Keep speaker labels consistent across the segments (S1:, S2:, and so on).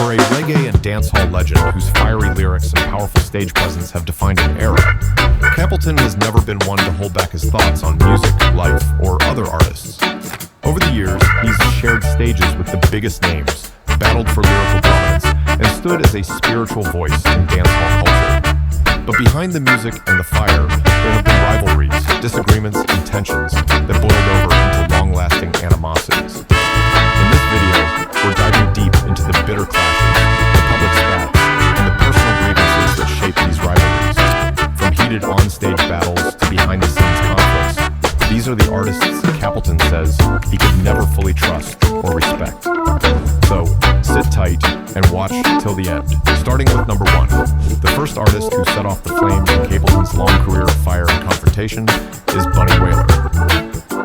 S1: For a reggae and dancehall legend whose fiery lyrics and powerful stage presence have defined an era, Capleton has never been one to hold back his thoughts on music, life, or other artists. Over the years, he's shared stages with the biggest names, battled for lyrical dominance, and stood as a spiritual voice in dancehall culture. But behind the music and the fire, there have been rivalries, disagreements, and tensions that boiled over into long-lasting animosities. In this video, we're diving deep into the bitter clashes, the public spats, and the personal grievances that shape these rivalries. From heated on-stage battles to behind-the-scenes conflicts, these are the artists Capleton says he could never fully trust or respect. So, sit tight and watch till the end. Starting with number 1, the first artist who set off the flames in Capleton's long career of fire and confrontation is Bunny Wailer.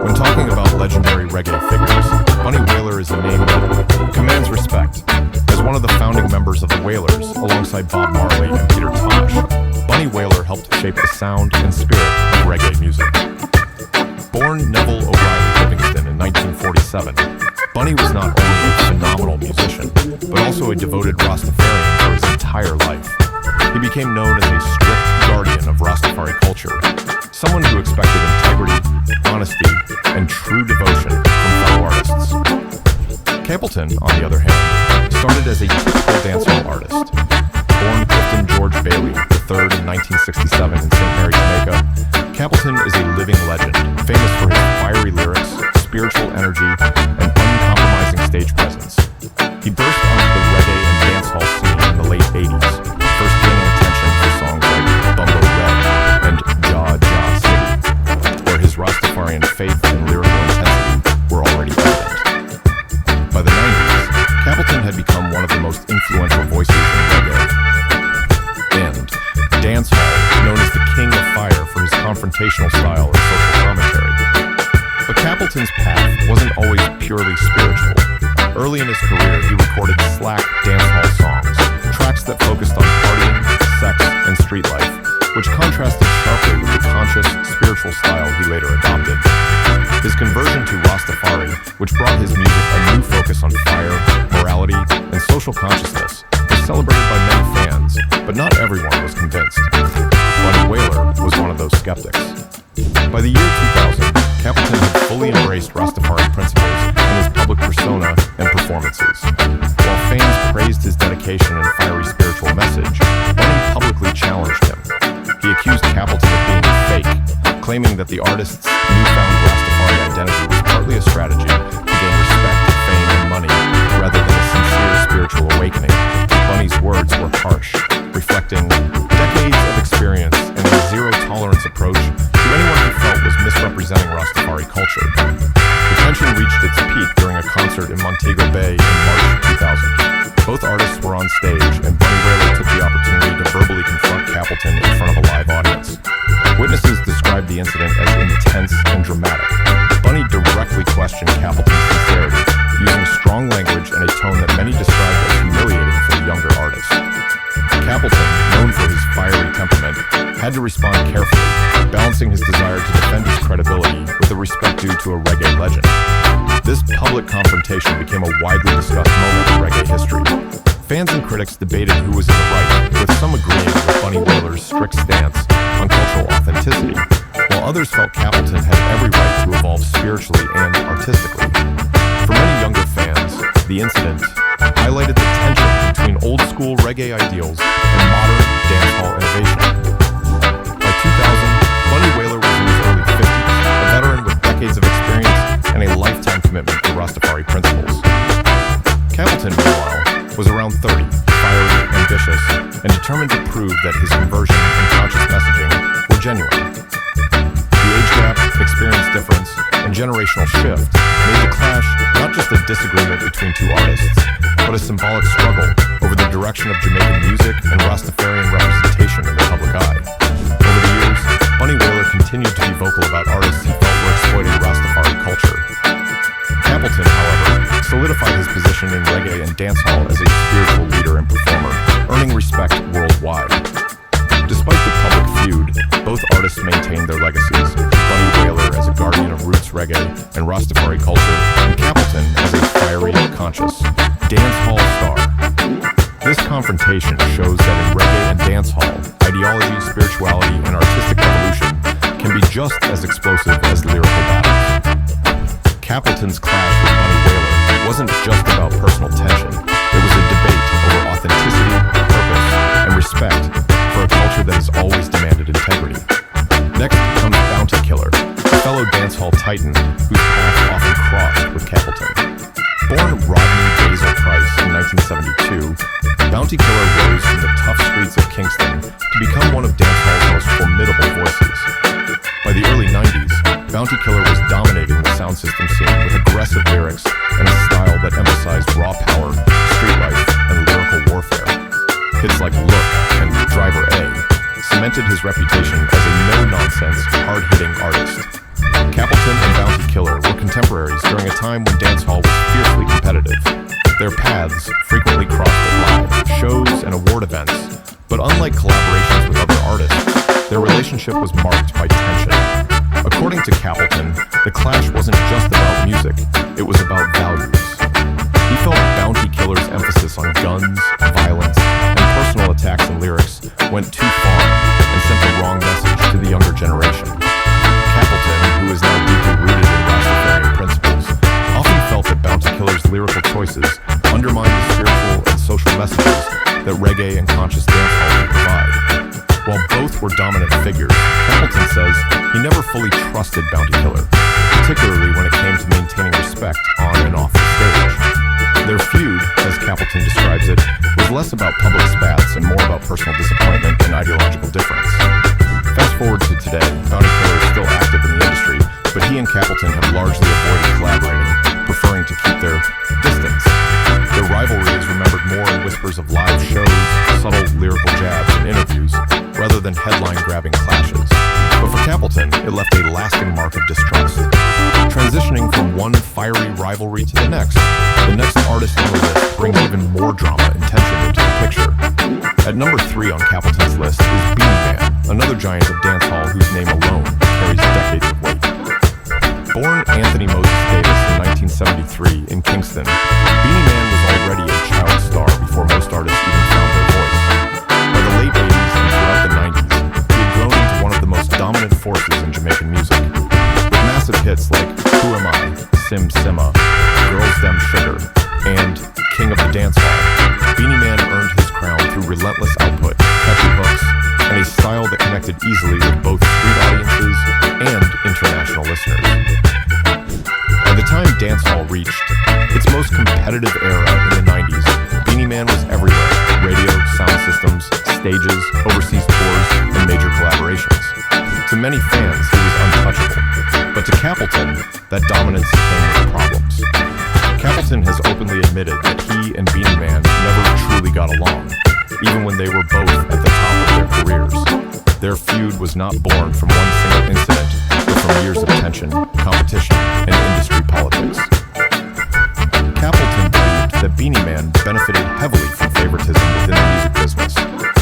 S1: When talking about legendary reggae figures, Bunny Wailer is a name that commands respect. As one of the founding members of the Wailers, alongside Bob Marley and Peter Tosh, Bunny Wailer helped shape the sound and spirit of reggae music. Born Neville O'Reilly Livingston in 1947, Bunny was not only a phenomenal musician, but also a devoted Rastafarian for his entire life. He became known as a strict guardian of Rastafari culture, someone who expected integrity, honesty, and true devotion from fellow artists. Capleton, on the other hand, started as a typical dancehall artist. Born Clifton George Bailey III in 1967 in St. Mary, Jamaica, Capleton is a living legend, famous for his fiery lyrics, spiritual energy, and uncompromising stage presence. He burst onto the reggae and dancehall scene in the late 80s, first gaining attention for songs like Bumbo Red and Jah Jah City, where his Rastafarian faith and lyrical intensity were already evident. By the 90s, Capleton had become one of the most influential voices in reggae and dancehall, known as the King of Fire for his confrontational style and social commentary. But Capleton's path wasn't always purely spiritual. Early in his career, he recorded slack dancehall songs, tracks that focused on partying, sex, and street life, which contrasted sharply with the conscious, spiritual style he later adopted. His conversion to Rastafari, which brought his music a new focus on fire, morality, and social consciousness, was celebrated by many fans, but not everyone was convinced. Bunny Wailer was one of those skeptics. By the year 2000, Capleton had fully embraced Rastafari principles in his public persona and performances. While fans praised his dedication and fiery spiritual message, Bunny publicly challenged him. He accused Capleton of being fake, claiming that the artist's newfound Rastafari identity was partly a strategy to gain respect, fame, and money, rather than a sincere spiritual awakening. Bunny's words were harsh, reflecting decades of experience and a zero-tolerance approach to anyone he felt was misrepresenting Rastafari culture. The tension reached its peak during a concert in Montego Bay in March 2000. Both artists were on stage, and Bunny Wailer took the opportunity to verbally confront Capleton in front of a live audience. Witnesses described the incident as intense and dramatic. Bunny directly questioned Capleton's sincerity, using strong language and a tone that many described as humiliating for the younger artist. Capleton, known for his fiery temperament, had to respond carefully, balancing his desire to defend his credibility with the respect due to a reggae legend. This public confrontation became a widely discussed moment in reggae history. Fans and critics debated who was in the right, with some agreeing with Bunny Wailer's strict stance on cultural authenticity, while others felt Capleton had every right to evolve spiritually and artistically. For many younger fans, the incident highlighted the tension between old-school reggae ideals and modern dancehall innovation. By 2000, Bunny Wailer was in his early 50s, a veteran with decades of experience and a lifetime commitment to Rastafari principles. Capleton, meanwhile, was around 30, fiery, ambitious, and determined to prove that his conversion and conscious messaging were genuine. The age gap, experience difference, and generational shift made the clash not just a disagreement between two artists, but a symbolic struggle over the direction of Jamaican music and Rastafarian representation in the public eye. Over the years, Bunny Wailer continued to be vocal about artists he felt were exploiting Rastafari culture. Capleton, however, solidified his position in reggae and dancehall as a spiritual leader and performer, earning respect worldwide. Despite the public feud, both artists maintained their legacies, Bunny Wailer as a guardian of roots reggae and Rastafari culture, and Capleton as a fiery, conscious dancehall star. confrontation shows that in reggae and dancehall, ideology, spirituality, and artistic evolution can be just as explosive as lyrical battles. Capleton's clash with Bunny Wailer wasn't just about personal tension. It was a debate over authenticity, purpose, and respect for a culture that has always demanded integrity. Next comes Bounty Killer, a fellow dancehall titan whose paths often crossed with Capleton. Born Rodney Basil Price in 1972, Bounty Killer rose from the tough streets of Kingston to become one of dancehall's most formidable voices. By the early 90s, Bounty Killer was dominating the sound system scene with aggressive lyrics and a style that emphasized raw power, street life, and lyrical warfare. Hits like Look and Driver A cemented his reputation as a no-nonsense, hard-hitting artist. Capleton and Bounty Killer were contemporaries during a time when dancehall was fiercely competitive. Their paths frequently crossed at live shows and award events, but unlike collaborations with other artists, their relationship was marked by tension. According to Capleton, the clash wasn't just about music, it was about values. He felt Bounty Killer's emphasis on guns, violence, and personal attacks in lyrics went too far and sent the wrong message to the younger generation. Capleton, who is now deeply rooted in Rastafarian principles, often felt that Bounty Killer's lyrical choices undermined the spiritual and social messages that reggae and conscious dancehall can provide. While both were dominant figures, Capleton says he never fully trusted Bounty Killer, particularly when it came to maintaining respect on and off the stage. Their feud, as Capleton describes it, was less about public spats and more about personal disappointment and ideological difference. Fast forward to today, Bounty Killer is still active in the industry, but he and Capleton have largely avoided collaborating, preferring to keep their distance. Their rivalry is remembered more in whispers of live shows, subtle lyrical jabs, and interviews, rather than headline-grabbing clashes. But for Capleton, it left a lasting mark of distrust. Transitioning from one fiery rivalry to the next artist on the list brings even more drama and tension into the picture. At number 3 on Capleton's list is Beanie Man, another giant of dancehall whose name alone carries decades of weight. Born Anthony Moses Davis in 1973 in Kingston, Beanie Man was already a child star before most artists even found their voice. By the late 80s and throughout the 90s, he had grown into one of the most dominant forces in Jamaican music. With massive hits like Who Am I, Sim Simma, Girls Dem Sugar, and King of the Dancehall, Beanie Man earned his crown through relentless output, catchy hooks, and a style that connected easily with both street audiences and international listeners. By the time dancehall reached its most competitive era in the 90s, Beanie Man was everywhere: radio, sound systems, stages, overseas tours, and major collaborations. To many fans, he was untouchable, but to Capleton, that dominance came with problems. Capleton has openly admitted that he and Beanie Man never truly got along, even when they were both at the top of their careers. Their feud was not born from one single incident, but from years of tension, competition, and industry politics. Capleton believed that Beanie Man benefited heavily from favoritism within the music business,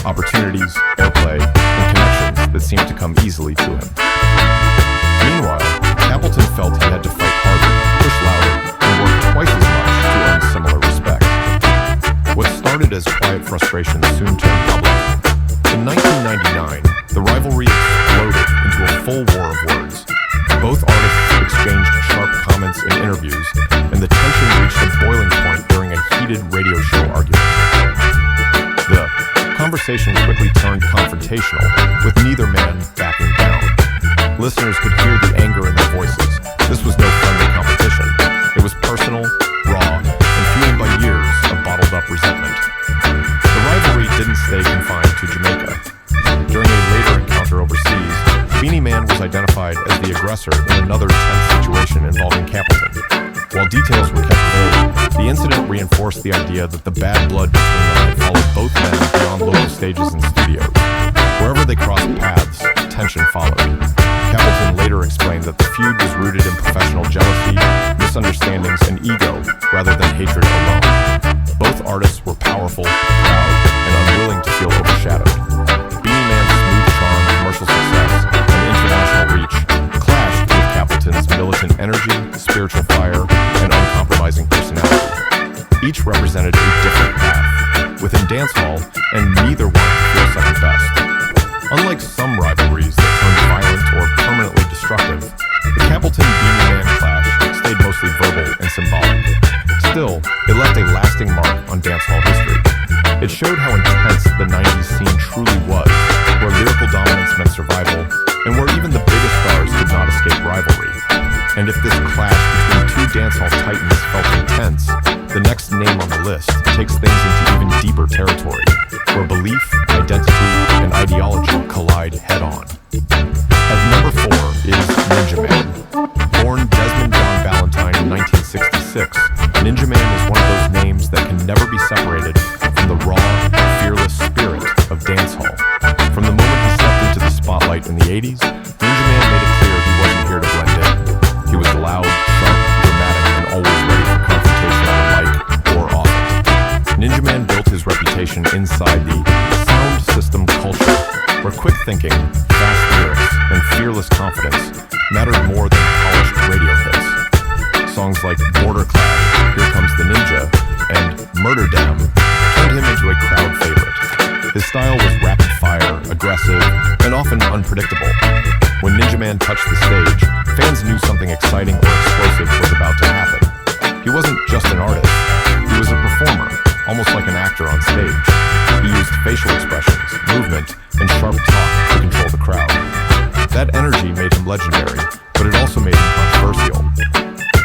S1: opportunities, airplay, and connections that seemed to come easily to him. Meanwhile, Capleton felt he had to fight harder, push louder, and work twice as much to earn similar respect. What started as quiet frustration soon turned public. In 1999, the rivalry exploded into a full war of words. Both artists exchanged sharp comments in interviews, and the tension reached a boiling point during a heated radio show argument. The conversation quickly turned confrontational, with neither man backing down. Listeners could hear the anger in their voices. This was no friendly competition. It was personal, raw, and fueled by years of bottled-up resentment. The rivalry didn't stay confined to Jamaica. During a later encounter overseas, Beanie Man was identified as the aggressor in another tense situation involving Capleton. While details were kept vague, the incident reinforced the idea that the bad blood between them had followed both men beyond local stages and studios. Wherever they crossed paths, tension followed. Capleton later explained that the feud was rooted in professional jealousy, misunderstandings, and ego, rather than hatred alone. Both artists were powerful, proud, and unwilling to feel overshadowed. Beanie Man's smooth charm, commercial success, and international reach clashed with Capleton's militant energy, spiritual fire, and uncompromising personality. Each represented a different path, within dancehall, and neither wanted to feel second best. Unlike some rivalries that turned violent or permanently destructive, the Capleton-Beanie Man clash stayed mostly verbal and symbolic. Still, it left a lasting mark on dancehall history. It showed how intense the 90s scene truly was, where lyrical dominance meant survival, and where even the biggest stars could not escape rivalry. And if this clash between two dancehall titans felt intense, the next name on the list takes things into even deeper territory, where belief, identity, and ideology collide head-on. At number 4 is Ninja Man. Born Desmond John Valentine in 1966, Ninja Man is one of those names that can never be separated from the raw, fearless spirit of dancehall. From the moment he stepped into the spotlight in the 80s, Ninja Man made it clear he wasn't here to blend in. He was loud, sharp, dramatic, and always ready for confrontation on the mic or off it. Ninja Man built his reputation inside the sound system culture, where quick thinking, fast lyrics, and fearless confidence mattered more than polished radio hits. Songs like Border Clash, Here Comes the Ninja, and Murder Dam turned him into a crowd favorite. His style was rapid-fire, aggressive, and often unpredictable. When Ninja Man touched the stage, fans knew something exciting or explosive was about to happen. He wasn't just an artist, he was a performer, almost like an actor on stage. He used facial expressions, movement, and sharp talk to control the crowd. That energy made him legendary, but it also made him controversial.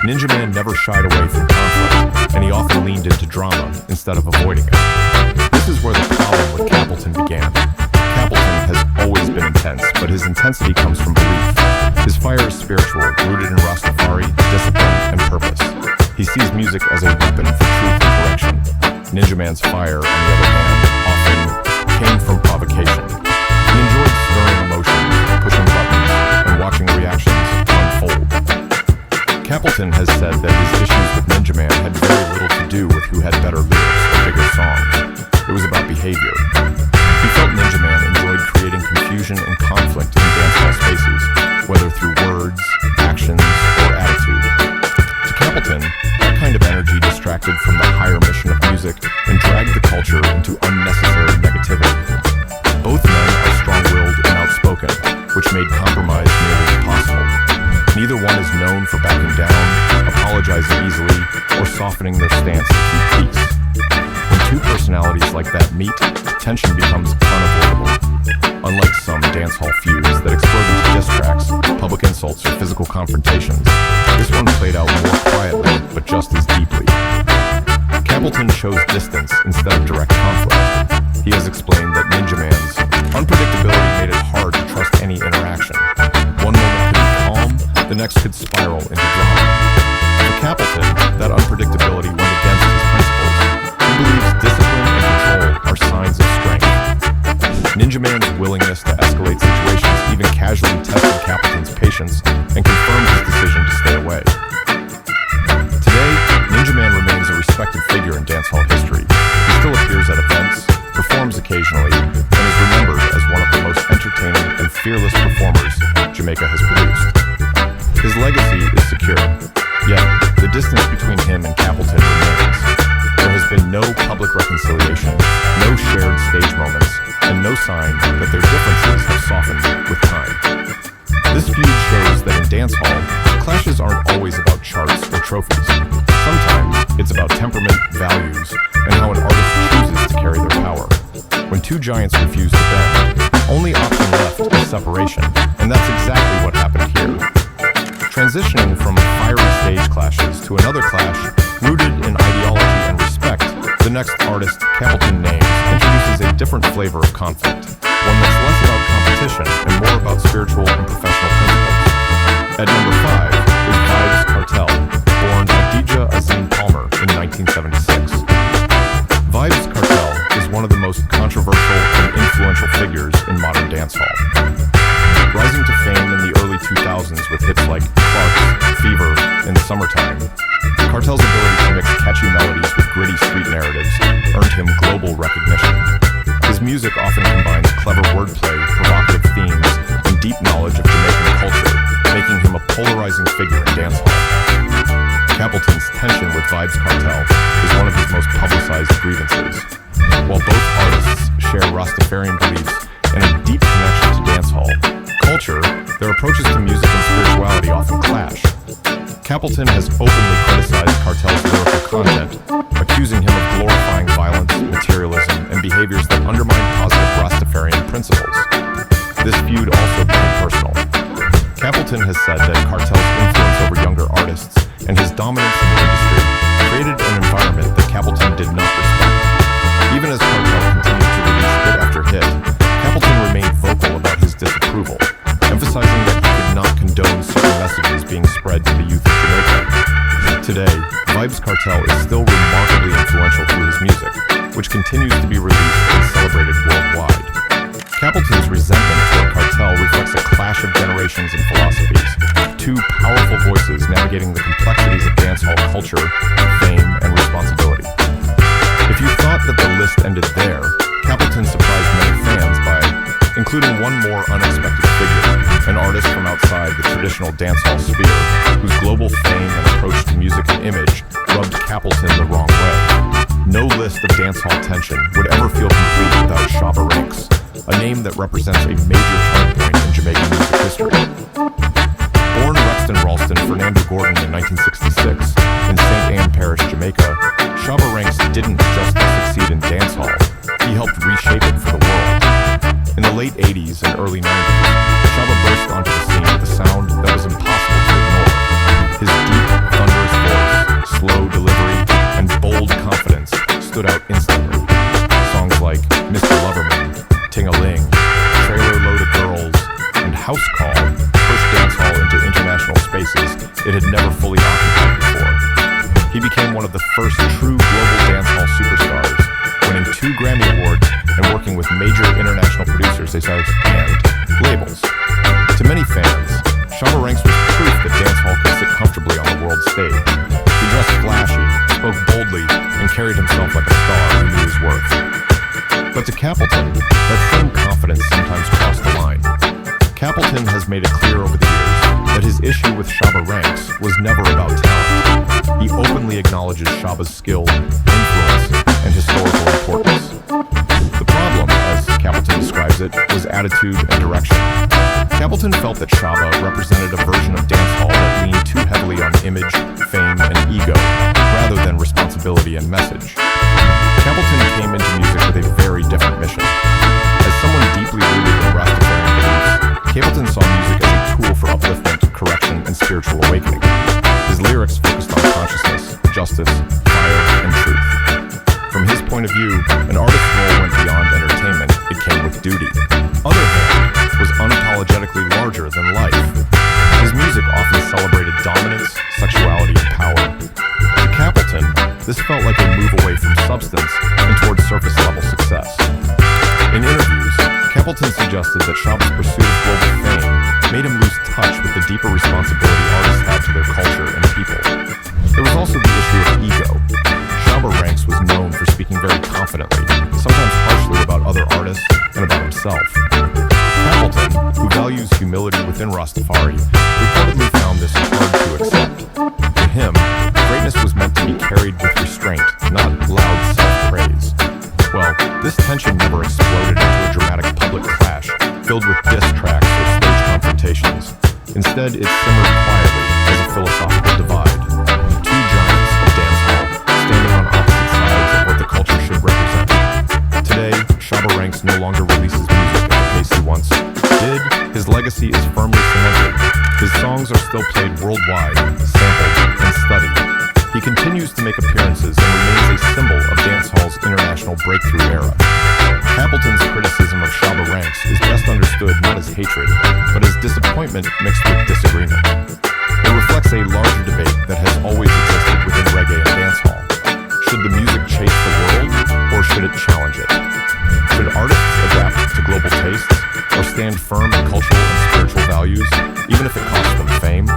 S1: Ninja Man never shied away from conflict, and he often leaned into drama instead of avoiding it. This is where the problem with Capleton began. Capleton has always been intense, but his intensity comes from belief. His fire is spiritual, rooted in Rastafari, discipline, and purpose. He sees music as a weapon for truth and correction. Ninja Man's fire, on the other hand, often came from provocation. He enjoyed stirring emotions, pushing buttons, and watching reactions unfold. Capleton has said that his issues with Ninja Man had very little to do with who had better lyrics or bigger songs. It was about behavior. He felt Ninja Man enjoyed creating confusion and conflict in dancehall spaces, whether through words, actions, or attitude. To Capleton, that kind of energy distracted from the higher mission of music and dragged the culture into unnecessary negativity. Both men are strong-willed and outspoken, which made compromise nearly impossible. Neither one is known for backing down, apologizing easily, or softening their stance to keep peace. When two personalities like that meet, tension becomes unavoidable. Unlike some dancehall feuds that explode into diss tracks, public insults, or physical confrontations, this one played out more quietly, but just as deeply. Capleton chose distance instead of direct conflict. He has explained that Ninja Man's unpredictability made it hard to trust any interaction. One moment could be calm, the next could spiral into drama. For Capleton, that unpredictability went against his principles. He believes discipline and control are signs of strength. Ninja Man's willingness to escalate situations even casually tested Capleton's patience and confirmed his decision to stay away. Today, Ninja Man remains a respected figure in dancehall history. He still appears at events, performs occasionally, and is remembered as one of the most entertaining and fearless performers Jamaica has produced. His legacy is secure, yet the distance between him and Capleton remains. There has been no public reconciliation, no shared stage moments, and no sign that their differences have softened with time. This feud shows that in dancehall, clashes aren't always about charts or trophies. Sometimes it's about temperament, values, and how an artist chooses to carry their power. When two giants refuse to bend, only option left is separation, and that's exactly what happened here. Transitioning from fiery stage clashes to another clash rooted in ideology and respect, the next artist Capleton names introduces a different flavor of conflict, one that's less about competition and more about spiritual and professional principles. At number 5 is Vybz Kartel, born Adidja Azim Palmer in 1976. Vybz Kartel is one of the most controversial and influential figures in modern dancehall. Rising to fame in the early 2000s with hits like Clarks, Fever, and Summertime, Kartel's ability to mix catchy melodies with gritty street narratives earned him global recognition. His music often combines clever wordplay, provocative themes, and deep knowledge of Jamaican culture, making him a polarizing figure in dancehall. Capleton's tension with Vybz Kartel is one of his most publicized grievances. While both artists share Rastafarian beliefs and a deep connection to dancehall culture, their approaches to music and spirituality often clash. Capleton has openly criticized Kartel's lyrical content, accusing him of glorifying violence, materialism, and behaviors that undermine positive Rastafarian principles. This feud also became personal. Capleton has said that Kartel's influence over younger artists and his dominance in the industry created an environment that Capleton did not respect. Even as Kartel continued to release hit after hit, Capleton remained vocal about his disapproval, emphasizing that he could not condone certain messages being spread to the youth of Jamaica. Today, Vybz Kartel is still remarkably influential through his music, which continues to be released and celebrated worldwide. Capleton's resentment toward Kartel reflects a clash of generations and philosophies, two powerful voices navigating the complexities of dancehall culture, fame, and responsibility. If you thought that the list ended there, Capleton surprised many fans by including one more unexpected figure, an artist from outside the traditional dancehall sphere, whose global fame and approach to music and image rubbed Capleton the wrong way. No list of dancehall tension would ever feel complete without Shabba Ranks, a name that represents a major turning point in Jamaican music history. Born Rexton Ralston Fernando Gordon in 1966 in St. Ann Parish, Jamaica, Shabba Ranks didn't just succeed in dancehall, he helped reshape it for the world. In the late 80s and early 90s, Shabba burst onto the scene with a sound that was impossible to ignore. His deep, thunderous voice, slow delivery, and bold confidence stood out instantly. Songs like Mr. Loverman, Ting-a-Ling, Trailer Loaded Girls, and House Call pushed dancehall into international spaces it had never fully occupied before. He became one of the first true global dancehall superstars, winning 2 Grammy Awards and working with major international producers and labels. To many fans, Shabba Ranks was proof that dancehall could sit comfortably on the world stage. He dressed flashy, spoke boldly, and carried himself like a star who knew his worth. But to Capleton, that same confidence sometimes crossed the line. Capleton has made it clear over the years that his issue with Shabba Ranks was never about talent. He openly acknowledges Shabba's skill, influence, and historical importance. The problem, as Capleton describes it, was attitude and direction. Capleton felt that Shabba represented a version of dancehall that leaned too heavily on image, fame, and ego, rather than responsibility and message. Capleton came into music with a very different mission. As someone deeply rooted in Rastafarian beliefs, Capleton saw music as a tool for upliftment, correction, and spiritual awakening. His lyrics focused on consciousness, justice, fire, and truth. From his point of view, an artist's role went beyond entertainment, it came with duty. Other Hand was unapologetically larger than life. His music often celebrated dominance, sexuality, and power. To Capleton, this felt like a move away from substance and towards surface-level success. In interviews, Capleton suggested that Shabba's pursuit of global fame made him lose touch with the deeper responsibility artists had to their culture and people. There was also the issue of ego. Shabba Ranks was known for speaking very confidently, sometimes harshly about other artists and about himself. Capleton, who values humility within Rastafari, reportedly found this hard to accept. To him, greatness was meant to be carried with restraint, not loud self-praise. Well, this tension never exploded into a dramatic public clash filled with diss tracks or stage confrontations. Instead, it simmered quietly as a philosophical divide. Two giants of dancehall standing on opposite sides of what the culture should represent. Today, Shabba Ranks no longer releases music at the pace he once did. His legacy is firmly cemented. His songs are still played worldwide, sampled, and studied. He continues to make appearances and remains a symbol of dancehall's international breakthrough era. Capleton's criticism of Shabba Ranks is best understood not as hatred, but as disappointment mixed with disagreement. It reflects a larger debate that has always existed within reggae and dancehall. Should the music chase the world, or should it challenge it? Should artists adapt to global tastes, or stand firm in cultural and spiritual values, even if it costs them fame?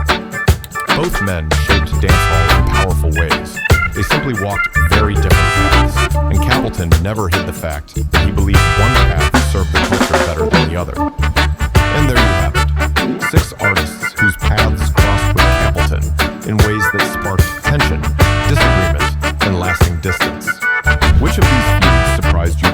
S1: Both men shaped dancehall in powerful ways. They simply walked very different paths, and Capleton never hid the fact that he believed one path served the culture better than the other. And there you have it, 6 artists whose paths crossed with Capleton in ways that sparked tension, disagreement, and lasting distance. Which of these feuds surprised you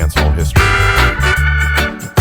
S1: dancehall history.